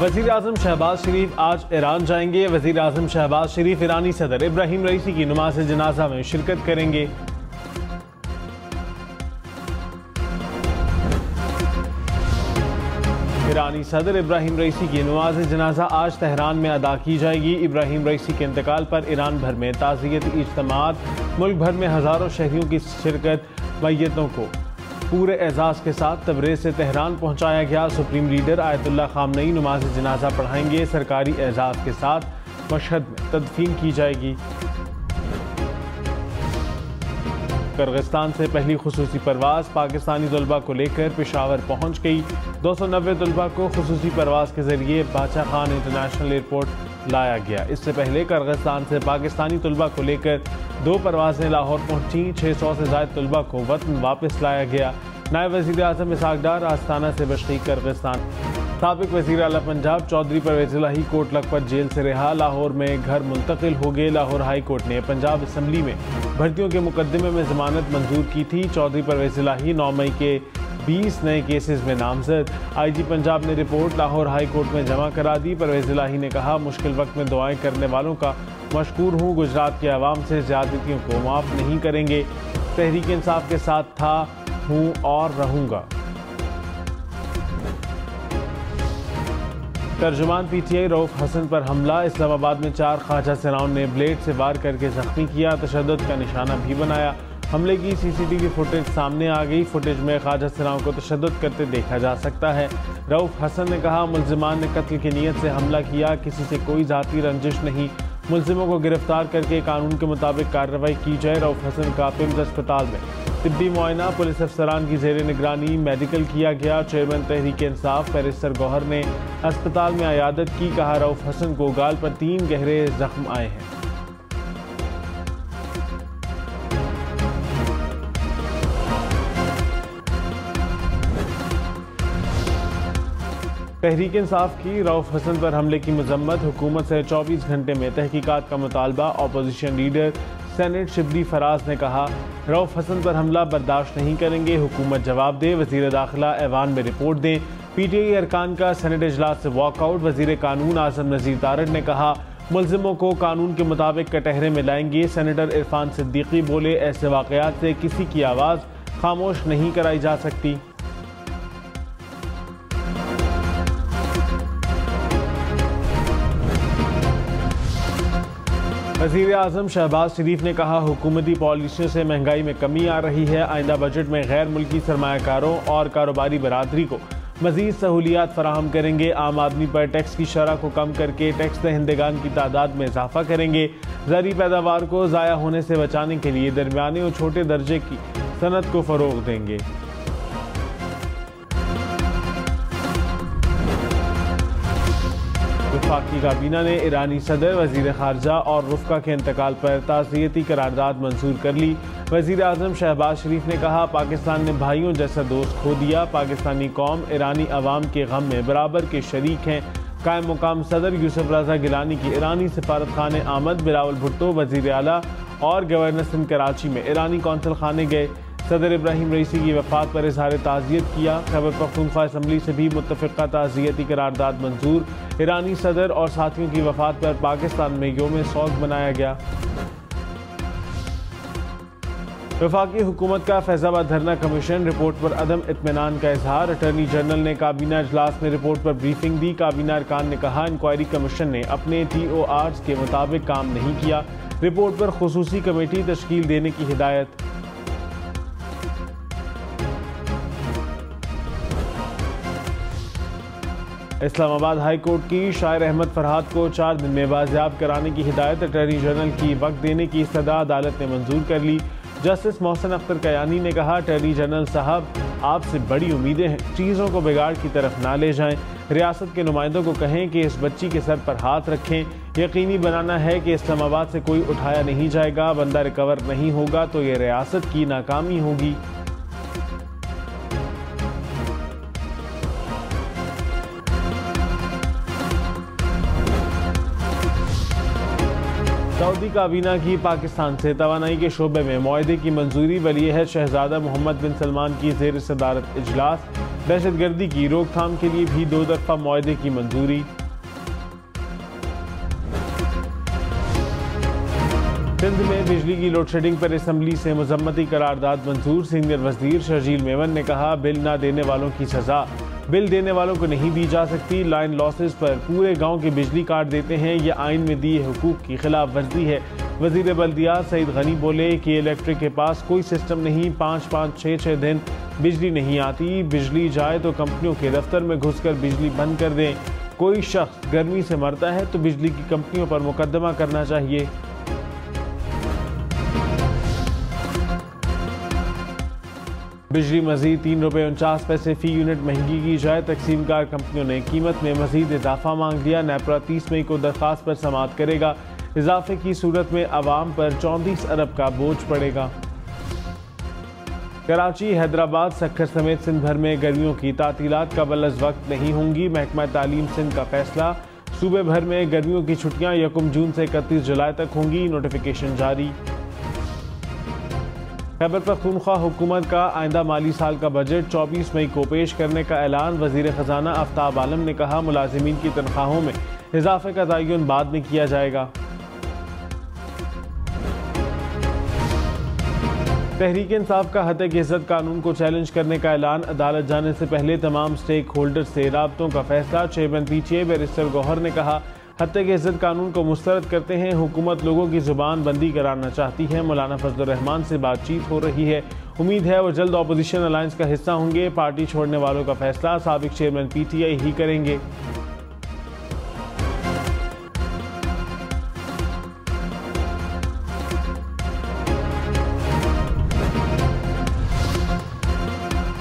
वज़ीर आज़म शहबाज शरीफ आज ईरान जाएंगे। वज़ीर आज़म शहबाज शरीफ ईरानी सदर इब्राहिम रईसी की नमाज जनाजा में शिरकत करेंगे। ईरानी सदर इब्राहिम रईसी की नमाज जनाजा आज तेहरान में अदा की जाएगी। इब्राहिम रईसी के इंतकाल पर ईरान भर में ताज़ियती इज्तिमात, मुल्क भर में हज़ारों शहरियों की शिरकत। मैयतों को पूरे एजाज़ के साथ तबरेज़ से तेहरान पहुँचाया गया। सुप्रीम लीडर आयतुल्लाह ख़ामनई नमाज जनाजा पढ़ाएंगे। सरकारी एजाज़ के साथ मशहद में तदफीन की जाएगी। किर्गिस्तान से पहली खुसूसी परवाज़ पाकिस्तानी तलबा को लेकर पेशावर पहुँच गई। 290 तलबा को खुसूसी परवाज़ के ज़रिए बादशाह खान इंटरनेशनल एयरपोर्ट लाया गया। इससे पहले किर्गिस्तान से पाकिस्तानी तलबा को लेकर 2 परवाज़ें लाहौर पहुँची। 600 से ज़ायद तलबा को वतन वापस लाया गया। नायब वज़ीर आज़म इसहाक डार आस्ताना से बशरी किर्गिस्तान। साबिक वज़ीर आला पंजाब चौधरी परवेज़ इलाही कोट लखपत जेल से रिहा, लाहौर में घर मुंतकिल हो गए। लाहौर हाई कोर्ट ने पंजाब असम्बली में भर्तियों के मुकदमे में ज़मानत मंजूर की थी। चौधरी परवेज़ इलाही 9 मई के 20 नए केसेस में नामजद। IG पंजाब ने रिपोर्ट लाहौर हाई कोर्ट में जमा करा दी। परवेज़ इलाही ने कहा, मुश्किल वक्त में दुआएं करने वालों का मशकूर हूँ। गुजरात के अवाम से ज़्यादतियों को माफ़ नहीं करेंगे। तहरीक इंसाफ के साथ था, हूँ और रहूँगा। तर्जुमान PTI रऊफ हसन पर हमला। इस्लामाबाद में 4 ख्वाजा सेनाओं ने ब्लेड से वार करके जख्मी किया। तशद्दुद का निशाना भी बनाया। हमले की CCTV फुटेज सामने आ गई। फुटेज में ख्वाजा सेनाओं को तशद्दुद करते देखा जा सकता है। रऊफ हसन ने कहा, मुल्जिमान ने कत्ल की नीयत से हमला किया, किसी से कोई ज़ाती रंजिश नहीं। मुल्जिमों को गिरफ्तार करके कानून के मुताबिक कार्रवाई की जाए। रऊफ हसन का पिम्स अस्पताल में तिब्बी मुआयना, पुलिस अफसरान की जेर निगरानी मेडिकल किया गया। चेयरमैन तहरीक इंसाफ बैरिस्टर गौहर ने अस्पताल में अयादत की। कहा, रऊफ हसन को गाल पर 3 गहरे जख्म आए हैं। तहरीक इंसाफ की रऊफ हसन पर हमले की मजम्मत। हुकूमत से 24 घंटे में तहकीकात का मुतालबा। Opposition leader senate Shibli Faraz ने कहा, रऊफ हसन पर हमला बर्दाश्त नहीं करेंगे। हुकूमत जवाब दे। वज़ीर दाखिला ऐवान में रिपोर्ट दें। PTI अरकान का सेनेट इजलास से वॉकआउट। वज़ीर कानून आज़म नज़ीर तारड़ ने कहा, मुल्जिमों को कानून के मुताबिक कटहरे में लाएंगे। सेनेटर इरफान सिद्दीकी बोले, ऐसे वाक़यात से किसी की आवाज़ खामोश नहीं कराई जा सकती। वज़ीर आज़म शहबाज शरीफ ने कहा, हुकूमती पॉलिसियों से महंगाई में कमी आ रही है। आइंदा बजट में गैर मुल्की सरमायाकारों और कारोबारी बरादरी को मज़ीद सहूलियात फराहम करेंगे। आम आदमी पर टैक्स की शरह को कम करके टैक्स दहिंदगान की तादाद में इजाफा करेंगे। ज़रूरी पैदावार को ज़ाया होने से बचाने के लिए दरमियाने और छोटे दर्जे की सनत को फ़रोग़ देंगे। वफाकी काबीना ने ईरानी सदर, वज़ीर ख़ारजा और रुफ़का के इंतकाल पर ताज़ियती करारदाद मंजूर कर ली। वज़ीर आज़म शहबाज शरीफ ने कहा, पाकिस्तान ने भाइयों जैसा दोस्त खो दिया। पाकिस्तानी कौम ईरानी अवाम के गम में बराबर के शरीक हैं। कायम मुकाम सदर यूसुफ रज़ा गिलानी की ईरानी सफारत खाने आमद। बिलावल भुट्टो वज़ीर आला और गवर्नर सिंध कराची में ईरानी कौंसल खाने गए। सदर इब्राहिम रईसी की वफ़ात पर इज़हार ताज़ियत किया। खैबर पख्तूनख्वा असम्बली से भी मुत्तफ़िक़ा ताज़ियती करारदाद मंजूर। ईरानी सदर और साथियों की वफ़ात पर पाकिस्तान में यौम सोग मनाया गया। वफाकी हुकूमत का फैज़ाबाद धरना कमीशन रिपोर्ट पर अदम इत्मीनान का इजहार। अटॉर्नी जनरल ने काबीना इजलास में रिपोर्ट पर ब्रीफिंग दी। काबीना अरकान ने कहा, इंक्वायरी कमीशन ने अपने TORs के मुताबिक काम नहीं किया। रिपोर्ट पर खुसूसी कमेटी तश्कील देने की हिदायत। इस्लामाबाद हाई कोर्ट की शायर अहमद फरहाद को 4 दिन में बाजियाब कराने की हिदायत। अटॉर्नी जनरल की वक्त देने की इस्तदा अदालत ने मंजूर कर ली। जस्टिस मोहसिन अख्तर कयानी ने कहा, अटॉर्नी जनरल साहब, आपसे बड़ी उम्मीदें हैं, चीज़ों को बिगाड़ की तरफ ना ले जाएं। रियासत के नुमाइंदों को कहें कि इस बच्ची के सर पर हाथ रखें। यकीनी बनाना है कि इस्लामाबाद से कोई उठाया नहीं जाएगा। बंदा रिकवर नहीं होगा तो ये रियासत की नाकामी होगी। सऊदी काबीना की पाकिस्तान से तवानाई के शोबे में मुआहदे की मंजूरी। वली अहद शहजादा मोहम्मद बिन सलमान की ज़ेर सदारत इजलास। दहशतगर्दी की रोकथाम के लिए भी 2 तरफा मुआहदे की मंजूरी। सिंध में बिजली की लोड शेडिंग पर असम्बली से मजम्मती करारदाद मंजूर। सीनियर वजीर शर्जील मेमन ने कहा, बिल न देने वालों की सजा बिल देने वालों को नहीं दी जा सकती। लाइन लॉसेस पर पूरे गांव की बिजली काट देते हैं, यह आइन में दिए हुकूक की खिलाफ वर्जी है। वजीर बल्दियात सईद गनी बोले कि इलेक्ट्रिक के पास कोई सिस्टम नहीं, 5-5, 6-6 दिन बिजली नहीं आती। बिजली जाए तो कंपनियों के दफ्तर में घुसकर बिजली बंद कर दें। कोई शख्स गर्मी से मरता है तो बिजली की कंपनियों पर मुकदमा करना चाहिए। बिजली मजीद 3 रुपये 49 पैसे फी यूनिट महंगी की जाए। तकसीमकार कंपनियों ने कीमत में मजीद इजाफा मांग लिया। नेपरा 30 मई को दरखास्त पर समाअत करेगा। इजाफे की सूरत में अवाम पर 34 अरब का बोझ पड़ेगा। कराची, हैदराबाद, सक्खर समेत सिंध भर में गर्मियों की तातीलात कबल अज़ वक्त नहीं होंगी। महकमा तालीम सिंध का फैसला। सूबे भर में गर्मियों की छुट्टियां 1 जून से 31 जुलाई तक होंगी। नोटिफिकेशन जारी। खैबर पख्तूनख्वा हुकूमत का आइंदा माली साल का बजट 24 मई को पेश करने का ऐलान। वजीर खजाना आफ्ताब आलम ने कहा, मुलाजिमीन की तनख्वाहों में इजाफे का तयन बाद में किया जाएगा। तहरीक इंसाफ का हत्या की इज्जत कानून को चैलेंज करने का ऐलान। अदालत जाने से पहले तमाम स्टेक होल्डर से राब्तों का फैसला। चेयरमैन पीटीए बैरिस्टर गौहर ने कहा, हत्या की इज्जत कानून को मुस्तरद करते हैं। हुकूमत लोगों की जुबान बंदी कराना चाहती है। मौलाना फजलुर रहमान से बातचीत हो रही है। उम्मीद है वो जल्द अपोजिशन अलायंस का हिस्सा होंगे। पार्टी छोड़ने वालों का फैसला साबिक चेयरमैन पीटीआई ही करेंगे।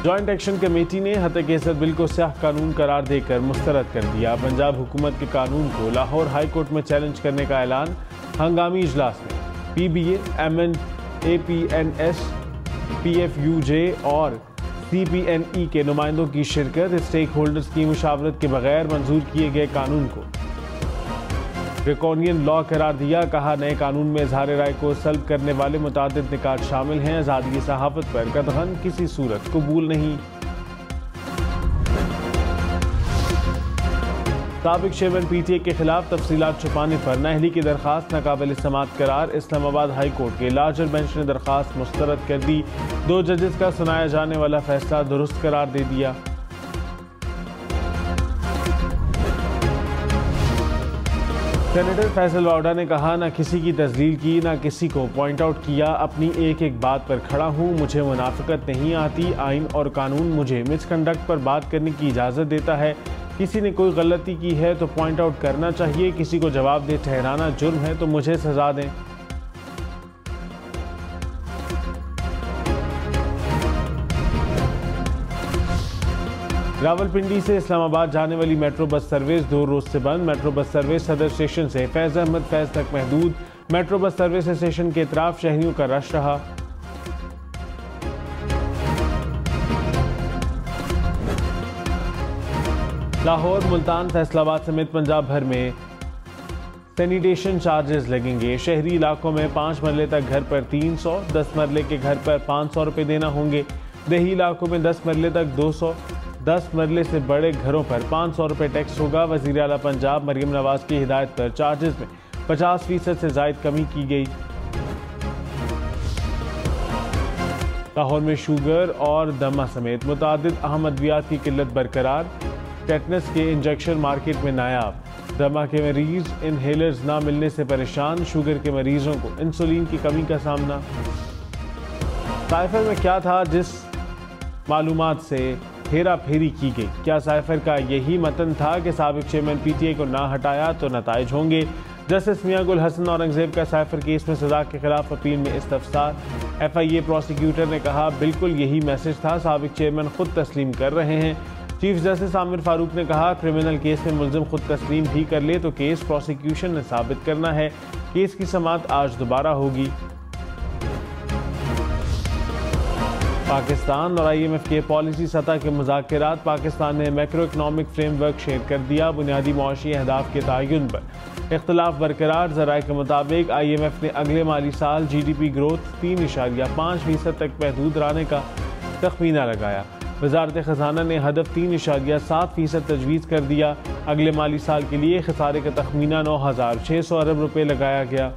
जॉइंट एक्शन कमेटी ने हत्या की इज्जत बिल को स्याह कानून करार देकर मुस्तरद कर दिया। पंजाब हुकूमत के कानून को लाहौर हाई कोर्ट में चैलेंज करने का ऐलान। हंगामी इजलास में PBA, MN, APNS, PFUJ और CPNE के नुमाइंदों की शिरकत। स्टेक होल्डर्स की मुशावरत के बगैर मंजूर किए गए कानून को ड्रैकोनियन लॉ करार दिया। कहा, नए कानून में इजहार राय को सल्ब करने वाले मुतादिद निकात शामिल हैं। आज़ादी सहाफ़त पर कतगन किसी सूरत कबूल नहीं। साबिक चेयरमैन पीटीए के खिलाफ तफसीलात छुपाने पर नाअहली की दरखास्त नाकाबिल समाअत करार। इस्लामाबाद हाई कोर्ट के लार्जर बेंच ने दरखास्त मुस्तरद कर दी। 2 जजेस का सुनाया जाने वाला फैसला दुरुस्त करार दे दिया। सेनेटर फैसल वावडा ने कहा, ना किसी की तजलील की, ना किसी को पॉइंट आउट किया। अपनी एक एक बात पर खड़ा हूँ। मुझे मुनाफिकत नहीं आती। आइन और कानून मुझे मिसकंडक्ट पर बात करने की इजाज़त देता है। किसी ने कोई गलती की है तो पॉइंट आउट करना चाहिए। किसी को जवाबदेह ठहराना जुर्म है तो मुझे सजा दें। रावलपिंडी से इस्लामाबाद जाने वाली मेट्रो बस सर्विस 2 रोज से बंद। मेट्रो बस सर्विस सदर स्टेशन से फैज अहमद फैज तक महदूद। मेट्रो बस सर्विस स्टेशन के इतराफ शहरियों का रश रहा। लाहौर, मुल्तान, फैसलाबाद समेत पंजाब भर में सैनिटेशन चार्जेस लगेंगे। शहरी इलाकों में 5 मरले तक घर पर 300, 10 मरले के घर पर 500 रुपये देना होंगे। देही इलाकों में 10 मरले तक 200, 10 मरले से बड़े घरों पर 500 रुपये टैक्स होगा। वज़ीर आला पंजाब मरियम नवाज की हिदायत पर चार्जेस में 50% से जायद कमी की गई। लाहौर में शुगर और दमा समेत मुतादिद अहम अद्वियात की किल्लत बरकरार। टेटनस के इंजेक्शन मार्केट में नायाब। दमा के मरीज इनहेलर्स ना मिलने से परेशान। शुगर के मरीजों को इंसुलिन की कमी का सामना। साइफर में क्या था जिस मालूमात से हेरा फेरी की गई? क्या साइफर का यही मतन था कि साबिक चेयरमैन पीटीए को ना हटाया तो नताइज होंगे? जस्टिस मियां गुल हसन औरंगजेब का साइफर केस में सजा के खिलाफ अपील में इस्तफसार। FIA प्रोसिक्यूटर ने कहा, बिल्कुल यही मैसेज था। साबिक चेयरमैन खुद तस्लीम कर रहे हैं। चीफ जस्टिस आमिर फारूक ने कहा, क्रिमिनल केस में मुलजिम खुद तस्लीम भी कर ले तो केस प्रोसिक्यूशन ने साबित करना है। केस की समाअत आज दोबारा होगी। पाकिस्तान और IMF के पॉलिसी सतह के मुज़ाकरात। पाकिस्तान ने मैक्रो इकनॉमिक फ्रेमवर्क शेयर कर दिया। बुनियादी मुआशी अहदाफ के तयन पर इख्तलाफ बरकरार। ज़राए के मुताबिक IMF ने अगले माली साल GDP ग्रोथ 3.5% तक महदूद रहने का तखमीना लगाया। वजारत खजाना ने हदफ 3.7% तजवीज़ कर दिया। अगले माली साल के लिए खसारे का तखमीना 9,600 अरब रुपये लगाया गया।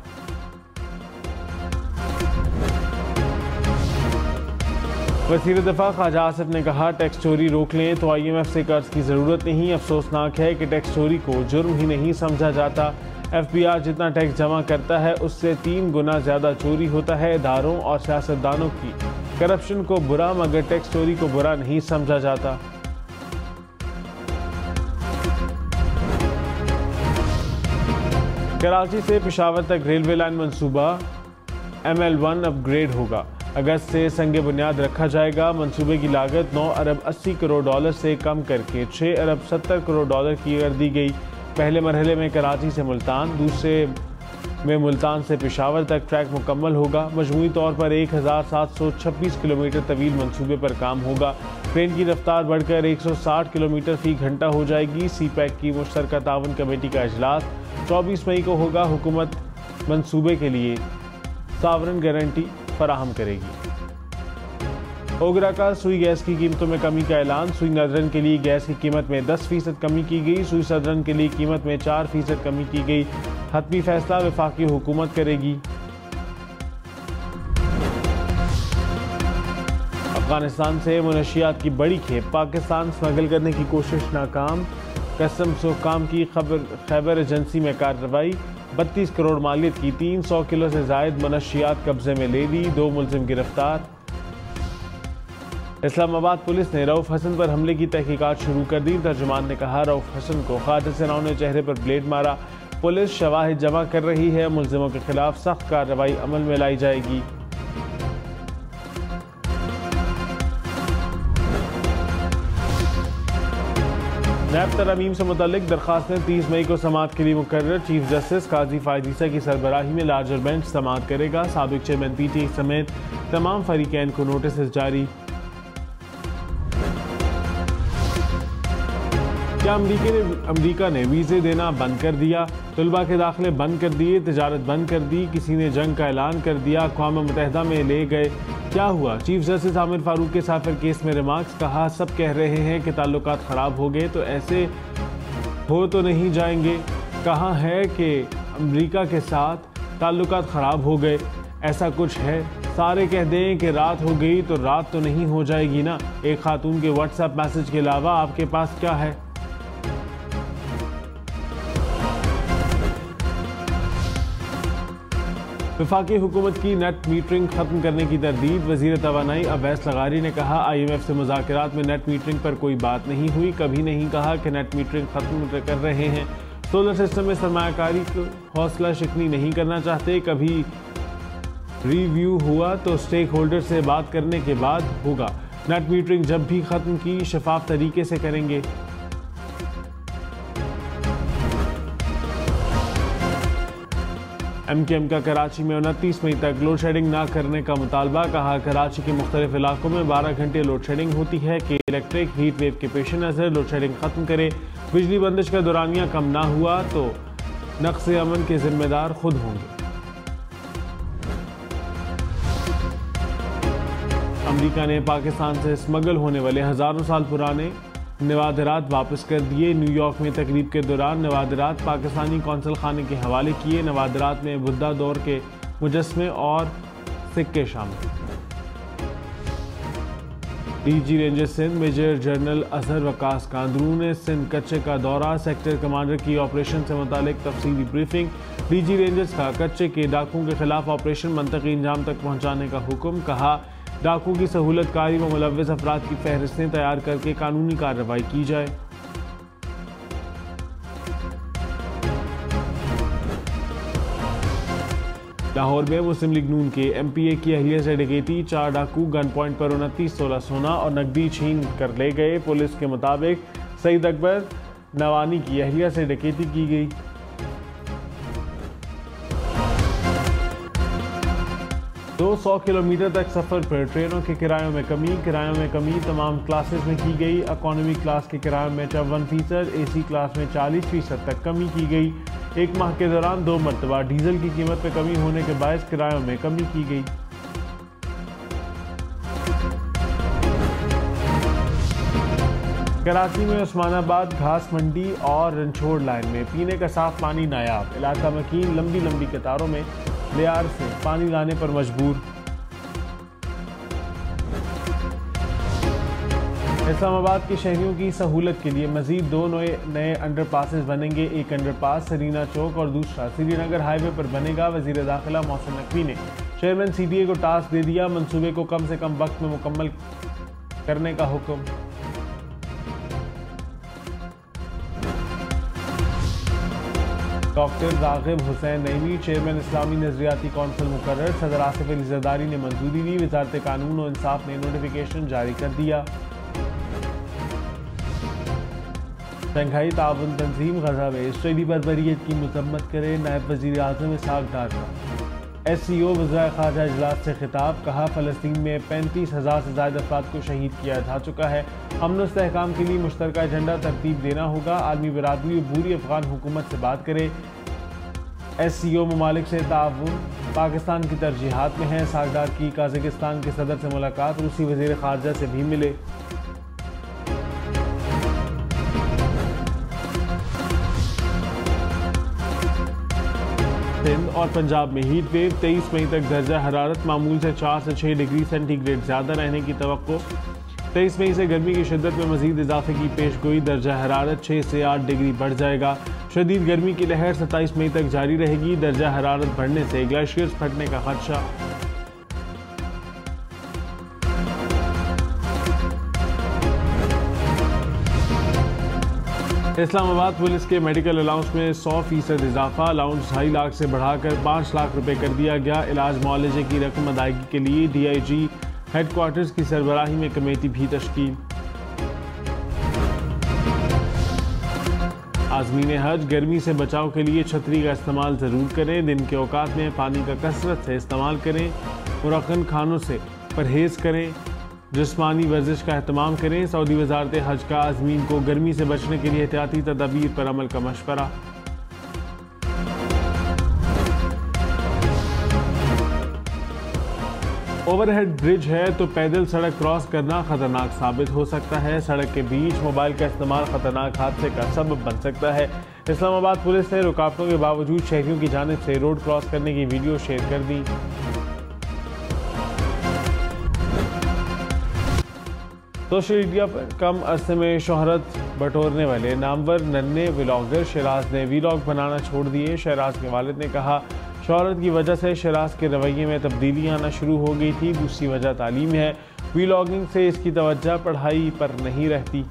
वज़ीर दफ़ा ख्वाजा आसिफ ने कहा, टैक्स चोरी रोक लें तो IMF से कर्ज की ज़रूरत नहीं। अफसोसनाक है कि टैक्स चोरी को जुर्म ही नहीं समझा जाता। FBR जितना टैक्स जमा करता है उससे 3 गुना ज़्यादा चोरी होता है। इदारों और सियासतदानों की करप्शन को बुरा मगर टैक्स चोरी को बुरा नहीं समझा जाता। कराची से पेशावर तक रेलवे लाइन मंसूबा ML1 अपग्रेड होगा। अगस्त से संग बुनियाद रखा जाएगा। मंसूबे की लागत 9 अरब 80 करोड़ डॉलर से कम करके 6 अरब 70 करोड़ डॉलर की कर दी गई। पहले मरहले में कराची से मुल्तान, दूसरे में मुल्तान से पेशावर तक ट्रैक मुकम्मल होगा। मजमूई तौर पर 1726 किलोमीटर तवील मंसूबे पर काम होगा। ट्रेन की रफ्तार बढ़कर 160 किलोमीटर फी घंटा हो जाएगी। CPEC की मुश्तरका ताउन कमेटी का इजलास 24 मई को होगा। हुकूमत मंसूबे के लिए सावरन गारंटी फराहम करेगी। ओगरा का सुई गैस की कीमतों में कमी का ऐलान। सुई नजरन के लिए गैस की कीमत में 10% कमी की गई। सुई सदरन के लिए कीमत में 4% कमी की गई। हतमी फैसला वफाकी हुकूमत करेगी। अफगानिस्तान से मुनशियात की बड़ी खेप पाकिस्तान स्मगल करने की कोशिश नाकाम। कस्टम्स हुक्काम की खैबर एजेंसी में कार्रवाई। 32 करोड़ मालियत की 300 किलो से जायद मनशियात कब्जे में ले ली। 2 मुलजिम गिरफ्तार। इस्लामाबाद पुलिस ने रऊफ हसन पर हमले की तहकीकात शुरू कर दी। तर्जुमान ने कहा, रऊफ हसन को ख्वाजा सेनाओं ने चेहरे पर ब्लेड मारा। पुलिस शवाहिद जमा कर रही है। मुलजिमों के खिलाफ सख्त कार्रवाई अमल में लाई जाएगी। नैब तरमीम से मुतल्लिक दरखास्तें 30 मई को समाअत के लिए मुकर्रर। चीफ जस्टिस काजी फायदीसा की सरबराही में लार्जर बेंच समाअत करेगा। साबिक चेयरमैन PTA समेत तमाम फरीकैन को नोटिस जारी। क्या अमरीका ने वीज़े देना बंद कर दिया? तलबा के दाखिले बंद कर दिए, तिजारत बंद कर दी, किसी ने जंग का ऐलान कर दिया, अक़वाम मुत्तहिदा में ले गए। क्या हुआ? चीफ जस्टिस आमिर फारूक के साफिर केस में रिमार्क्स। कहा, सब कह रहे हैं कि ताल्लुकात ख़राब हो गए तो ऐसे हो तो नहीं जाएंगे। कहाँ है कि अमरीका के साथ ताल्लुकात ख़राब हो गए? ऐसा कुछ है? सारे कह दें कि रात हो गई तो रात तो नहीं हो जाएगी ना। एक खातून के व्हाट्सएप मैसेज के अलावा आपके पास क्या है? वफाकी हुकूमत की नेट मीटरिंग खत्म करने की तरदीद। वज़ीर तवानाई अवैस लगारी ने कहा, IMF से मुज़ाकरात में नेट मीटरिंग पर कोई बात नहीं हुई। कभी नहीं कहा कि नेट मीटरिंग खत्म कर रहे हैं। सोलर सिस्टम में सरमायाकारी को हौसला शिकनी नहीं करना चाहते। कभी रिव्यू हुआ तो स्टेक होल्डर से बात करने के बाद होगा। नेट मीटरिंग जब भी खत्म की शफाफ तरीके से करेंगे। MKM का कराची में 29 मई तक लोड शेडिंग न करने का मुतालबा। कहा, कराची के मुख्तलिफ इलाकों में 12 घंटे लोड शेडिंग होती है कि इलेक्ट्रिक हीट वेव के पेश नज़र लोड शेडिंग खत्म करे। बिजली बंदिश का दौरानिया कम ना हुआ तो नक्स अमन के जिम्मेदार खुद होंगे। अमेरिका ने पाकिस्तान से स्मगल होने वाले हज़ारों साल पुराने नवादरात वापस कर दिए। न्यूयॉर्क में तकरीब के दौरान नवादरात पाकिस्तानी कौंसल खाने के हवाले किए। नवादरात में बुद्धा दौर के मुजस्मे और सिक्के शामिल। DG ranger Sindh major general Azhar Waqas Kandroo ने सिंध कच्चे का दौरा। सेक्टर कमांडर की ऑपरेशन से मुतालिक तफसीली ब्रीफिंग। DG रेंजर्स का कच्चे के डाकुओं के खिलाफ ऑपरेशन मंतकी इंजाम तक पहुँचाने का हुक्म। कहा, डाकू की सहूलत कारी व मुलव्वस अफराद की फहरिस्तें तैयार करके कानूनी कार्रवाई की जाए। लाहौर में मुस्लिम लीग नून के MPA की अहलिया से डकैती। 4 डाकू गन पॉइंट पर 29 तोला सोना और नकदी छीन कर ले गए। पुलिस के मुताबिक सईद अकबर नवानी की अहलिया से डकैती की गई। 200 किलोमीटर तक सफ़र पर ट्रेनों के किरायों में कमी। किरायों में कमी तमाम क्लासेस में की गई। इकोनॉमी क्लास के किरायों में 54%, AC क्लास में 40% तक कमी की गई। एक माह के दौरान 2 मरतबा डीजल की कीमत में कमी होने के बायस किरायों में कमी की गई। कराची में उस्मानाबाद घास मंडी और रनछोड़ लाइन में पीने का साफ पानी नायाब। इलाका मकीन लंबी लंबी कतारों में लियार से पानी लाने पर मजबूर। इस्लामाबाद के शहरियों की सहूलत के लिए मजीद 2 नए अंडरपासेस बनेंगे। एक अंडरपास सरीना चौक और दूसरा श्रीनगर हाईवे पर बनेगा। वजीर दाखिला मोहसिन नकवी ने चेयरमैन CTA को टास्क दे दिया, मंसूबे को कम से कम वक्त में मुकम्मल करने का हुक्म। डॉक्टर रागिब हुसैन नईमी चेयरमैन इस्लामी नजरियाती कौंसिल मुकर्रर। सदर आसिफ अली जरदारी ने मंजूरी दी। वजारत कानून और इंसाफ ने नोटिफिकेशन जारी कर दिया। शंघाई ताउन तंजीम गजा में इसराइली बर्बरियत की मजम्मत करे। नायब वजीर आजम इसहाक डार का SCO वज़राए ख़ारजा इजलास से खिताब। कहा फ़लस्तीन में 35,000 से ज़्यादा अफराद को शहीद किया जा चुका है। अमन और इस्तेहकाम के लिए मुश्तरका एजेंडा तरतीब देना होगा। आलमी बरादरी और पूरी अफ़गान हुकूमत से बात करे। SCO ममालिक से ताउन पाकिस्तान की तरजीहात में है। इसहाक डार की कज़ाकिस्तान के सदर से मुलाकात। रूसी वज़ीर ख़ारजा से भी मिले। सिंध और पंजाब में हीट वेव। 23 मई तक दर्जा हरारत मामूल से 4 से 6 डिग्री सेंटीग्रेड ज़्यादा रहने की तवक्को। 23 मई से गर्मी की शिद्दत में मजीद इजाफे की पेशगोई। दर्जा हरारत 6 से 8 डिग्री बढ़ जाएगा। शदीद गर्मी की लहर 27 मई तक जारी रहेगी। दर्जा हरारत बढ़ने से ग्लेशियर्स फटने का खदशा। इस्लामाबाद पुलिस के मेडिकल अलाउंस में 100% इजाफा। अलाउंस 2.5 लाख से बढ़ाकर 5 लाख रुपए कर दिया गया। इलाज मुआलजे की रकम अदायगी के लिए DIG हेडक्वार्टर्स की सरबराही में कमेटी भी तश्कील। आज़मीन हज गर्मी से बचाव के लिए छतरी का इस्तेमाल ज़रूर करें। दिन के औकात में पानी का कसरत से इस्तेमाल करें। मुरक्कन खानों से परहेज़ करें। जिस्मानी वर्जिश का एहतमाम करें। सऊदी वजारत हज का आज़मीन को गर्मी से बचने के लिए एहतियाती तदाबीर पर अमल का मशवरा। ओवरहेड ब्रिज है तो पैदल सड़क क्रॉस करना खतरनाक साबित हो सकता है। सड़क के बीच मोबाइल का इस्तेमाल खतरनाक हादसे का सबब बन सकता है। इस्लामाबाद पुलिस ने रुकावटों के बावजूद शहरियों की जानिब से रोड क्रॉस करने की वीडियो शेयर कर दी। सोशल मीडिया पर कम अरसे में शोहरत बटोरने वाले नामवर नन्हे व्लॉगर शहराज ने वीलॉग बनाना छोड़ दिए। शहराज के वालिद ने कहा शोहरत की वजह से शहराज के रवैये में तब्दीली आना शुरू हो गई थी। दूसरी वजह तालीम है। वीलॉगिंग से इसकी तवज्जो पढ़ाई पर नहीं रहती।